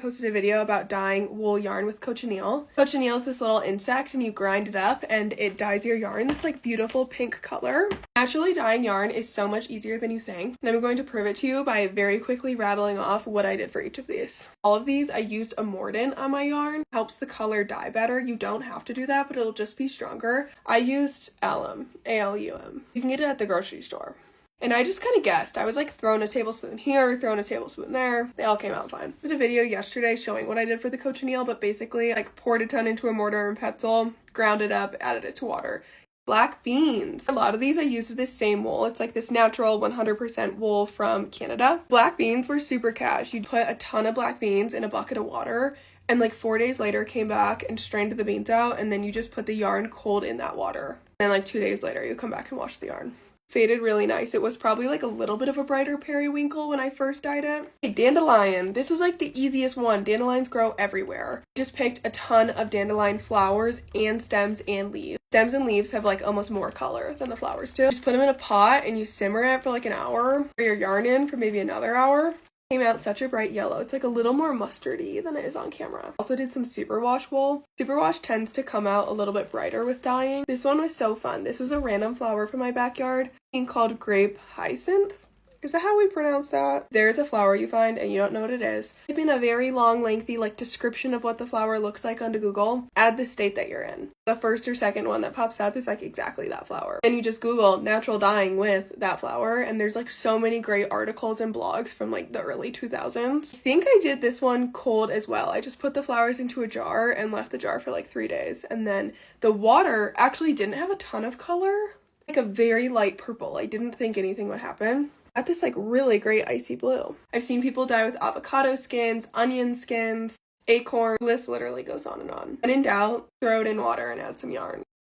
Posted a video about dyeing wool yarn with cochineal. Cochineal is this little insect and you grind it up and it dyes your yarn this like beautiful pink color. Naturally dyeing yarn is so much easier than you think, and I'm going to prove it to you by very quickly rattling off what I did for each of these. All of these I used a mordant on my yarn. Helps the color dye better. You don't have to do that, but it'll just be stronger. I used alum, A-L-U-M. You can get it at the grocery store. And I just kind of guessed. I was like throwing a tablespoon here, throwing a tablespoon there. They all came out fine. I did a video yesterday showing what I did for the cochineal, but basically like poured a ton into a mortar and pestle, ground it up, added it to water. Black beans. A lot of these I used this same wool. It's like this natural 100% wool from Canada. Black beans were super cash. You'd put a ton of black beans in a bucket of water and like 4 days later came back and strained the beans out, and then you just put the yarn cold in that water. And like 2 days later you come back and wash the yarn. Faded really nice. It was probably like a little bit of a brighter periwinkle when I first dyed it. Okay, dandelion. This was like the easiest one. Dandelions grow everywhere. Just picked a ton of dandelion flowers and stems and leaves. Stems and leaves have like almost more color than the flowers do. Just put them in a pot and you simmer it for like an hour. Pour your yarn in for maybe another hour. Came out such a bright yellow. It's like a little more mustardy than it is on camera. Also did some superwash wool. Superwash tends to come out a little bit brighter with dyeing. This one was so fun. This was a random flower from my backyard called grape hyacinth. Is that how we pronounce that? There's a flower you find and you don't know what it is. Type in a very long, lengthy like description of what the flower looks like onto Google. Add the state that you're in. The first or second one that pops up is like exactly that flower. Then you just Google natural dyeing with that flower, and there's like so many great articles and blogs from like the early 2000s. I think I did this one cold as well. I just put the flowers into a jar and left the jar for like 3 days, and then the water actually didn't have a ton of color, like a very light purple. I didn't think anything would happen. Got this like really great icy blue. I've seen people dye with avocado skins, onion skins, acorn. The list literally goes on and on. When in doubt, throw it in water and add some yarn.